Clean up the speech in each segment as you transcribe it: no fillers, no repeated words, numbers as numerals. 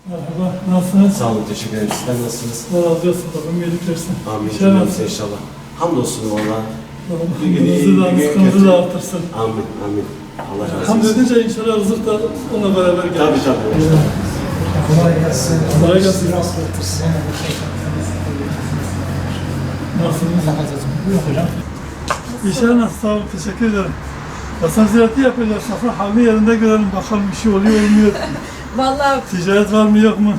Merhaba, nasılsınız? Sağ olun, teşekkür ederim. Sizler nasılsınız? Allah razı olsun, Rabbim iyilik versin. Amin. İşler Cümlemize nasıl? inşallah. Hamdolsun valla. Rızkınızı da, rızkınızı da artırsın. Amin, amin. Allah razı olsun. Hamd edince inşallah rızık da onunla beraber gelir. Tabii tabii. Kolay gelsin. Kolay gelsin. Rast getirsin. Nasılsınız? Buyurun hocam. İşler nasıl? Sağ olun, teşekkür ederim. Hasan ziyareti yapacağız. Safra halini yerinde görelim. Bakalım bir şey oluyor olmuyor. Vallahi Ticaret var mı yok mu?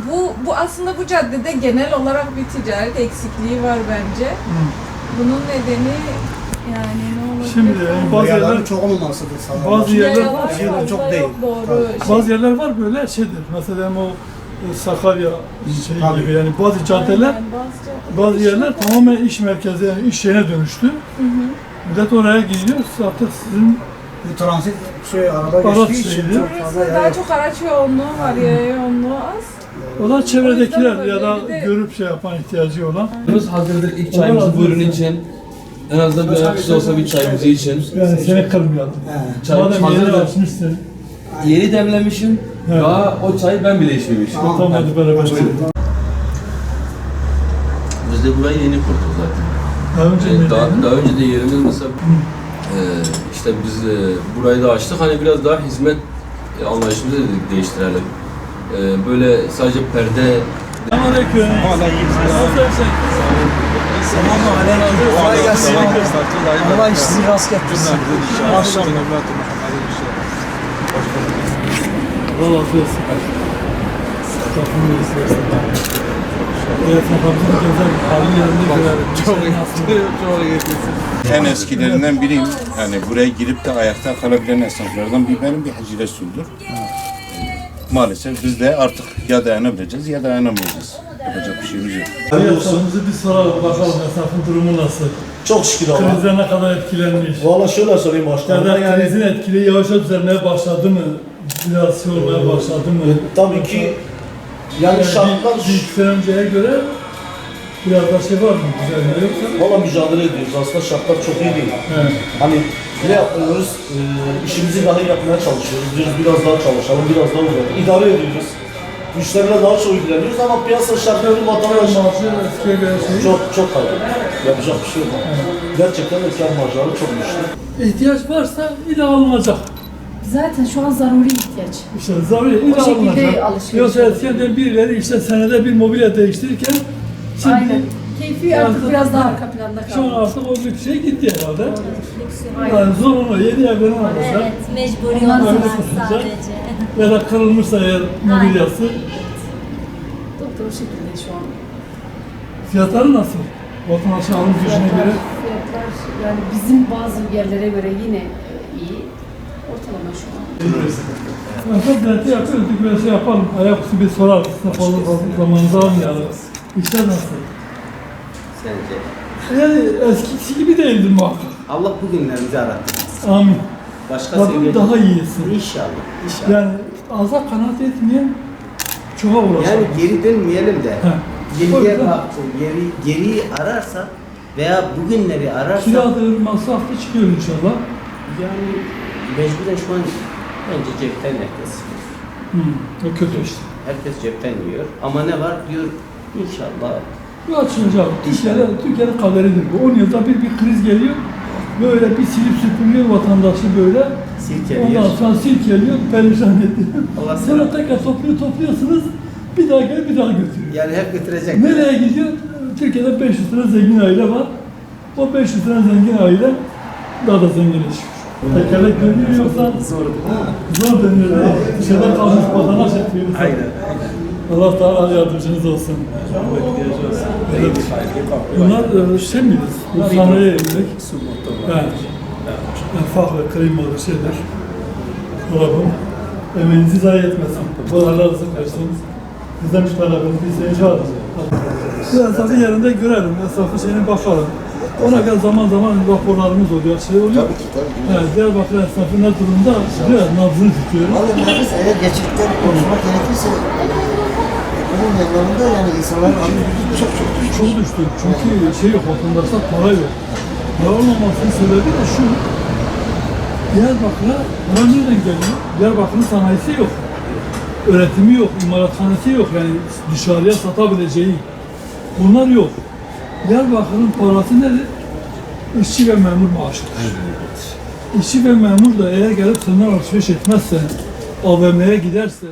bu aslında bu caddede genel olarak bir ticaret eksikliği var bence. Bunun nedeni yani ne olabilir? Şimdi bazı Yayaların yerler, çok olmamasıdır sanırım. bazı yerler, Yayalar şeyler fazla çok yok, değil. Doğru. bazı yerler var böyle şeydir. Mesela o Sakarya şey Tabii. gibi yani bazı caddeler, Aynen, bazı yerler tamamen iş merkezi, yani iş yerine dönüştü. Millet oraya gidiyor. Zaten sizin Bu transit araba Araç geçtiği için şeydi. çok fazla Burası daha çok araç yoğunluğu var, yaya yoğunluğu az. o da çevredekiler O yüzden ya da böyle bir de- görüp şey yapan ihtiyacı olan. Hazırdır ilk çayımızı buyurun için. En azından bir ayaküstü olsa bir çayımızı için. Yani seni kırmayalım. He. Çay Madem yeni hazırdır. açmışsın. Yeni demlemişim. Evet. Daha o çayı ben bile içmemişim. Tamam hadi beraber içelim. Biz de burayı yeni kurduk zaten. Daha önce ne dedin? Daha önce de yerimiz mesela işte biz burayı da açtık. Hani biraz daha hizmet anlayışımızı dedik değiştirelim. Böyle sadece perde Selamünaleyküm. Nasılsın? Kolay gelsin. Allah işinizi rast getirsin. Maşallah. Allah razı olsun. Kapını istersen. Evet, kafamızı güzel, halini yerinde görelim. En eskilerinden biriyim. Yani buraya girip de ayakta kalabilen esnaflardan benim bir Hacı Resul'dür. Maalesef biz de artık ya dayanabileceğiz ya dayanamayacağız. Yapacak bir şeyimiz yok. Hayatlarımızı bir soralım bakalım esnafın durumu nasıl? Çok şükür ama. Krizden ne kadar etkilenmiş? Valla şöyle söyleyeyim Ya başkanım. da Yani krizin etkili yavaş yavaş düzelmeye başladı mı? Biraz şey olmaya başladı mı? tabii ki yani şartlar bir iki sene önceye göre biraz da şey var mı? Düzelme yoksa? valla mücadele ediyoruz. Aslında şartlar çok iyi değil. Evet. Hani ne yapıyoruz? İşimizi daha iyi yapmaya çalışıyoruz. Diyoruz biraz daha çalışalım, biraz daha uzayalım. İdare ediyoruz. Müşteriyle daha çok ilgileniyoruz ama piyasa şartları vatandaş Maaşı eskiye göre şey. çok kayıp. Yapacak bir şey yok. Gerçekten de kâr marjları çok düştü. İhtiyaç varsa ila alınacak. Zaten şu an zaruri ihtiyaç. İşte zaruri ila şekilde alınacak. alışveriş Yoksa eskiden birileri işte senede bir mobilya değiştirirken şimdi Aynen. Keyfi artık Artık- biraz daha arka planda şu an kaldı. artık o bir şey gitti herhalde. Aynen. Yani zorunlu yeni evlerin olacak. Evet, mecburi Onlar olmalar satılacak. sadece. Ya da kırılmışsa eğer mobilyası. Doktor o şekilde şu an. Fiyatları nasıl? Vatandaşın alım gücüne göre. Fiyatlar yani bizim bazı yerlere göre yine iyi. Ortalama şu an. Mesela deneti yapıyoruz, bir şey yapalım. Ayaküstü bir sorar, fazla zamanınızı almayalım. İşler nasıl? Sence? Yani eskisi gibi değildir muhakkak. Allah bugünlerimizi arattı. Amin. Başka Rabbim sevgili daha iyisin. İnşallah. İnşallah. Yani aza kanaat etmeyen çoğa ulaşır. Yani geri dönmeyelim de O geriye yüzden- baktı, geriyi ararsa veya bugünleri ararsa Kiradır, masraflı çıkıyor inşallah. yani mecburen şu an bence cepten herkes. O kötü işte. Herkes cepten yiyor. Ama ne var diyor inşallah. Bu açılacak. Türkiye'nin kaderidir bu. 10 yılda bir kriz geliyor. Böyle bir silip süpürüyor vatandaşı böyle. Silkeliyor. Ondan sonra silkeliyor, perişan ediyor. Allah Sonra sana- tekrar topluyorsunuz. Bir daha gel, bir daha götürüyor. Yani hep götürecek. Nereye gidiyor? Türkiye'de 500 tane zengin aile var. O 500 tane zengin aile daha da zenginleşiyor. Tekerlek dönüyor yoksa zor dönüyor. Dışarıda kalmış vatandaş yapıyoruz. Aynen. Allah Teala yardımcınız olsun. Evet. Bunlar şey midir? Bu sanayi evlilik. Evet. Farklı, klimalı şeyler. Dolabım. Emeğinizi zayi etmesin. Allah razı olsun. Bizden bir talebimiz, bir seyirci var. Esnafı yerinde görelim, esnafı şeyine bakalım. Ona göre zaman zaman raporlarımız oluyor, şey oluyor. Tabii ki, tabii ki. Evet, Diyarbakır esnafı ne durumda? Biraz nabzını tutuyoruz. Vallahi nefis eğer gerçekten konuşmak gerekirse ekonomi yanlarında yani insanların alım gücü çok düştü. Çok düştü. Çünkü şey yok, vatandaşlar para yok. Ne olmamasının sebebi de şu. Diyarbakır'a para nereden geliyor? Diyarbakır'ın sanayisi yok. üretimi yok, imalathanesi yok yani dışarıya satabileceği. Bunlar yok. Diyarbakır'ın parası nedir? İşçi ve memur maaşıdır. İşçi ve memur da eğer gelip senden alışveriş etmezse, AVM'ye giderse,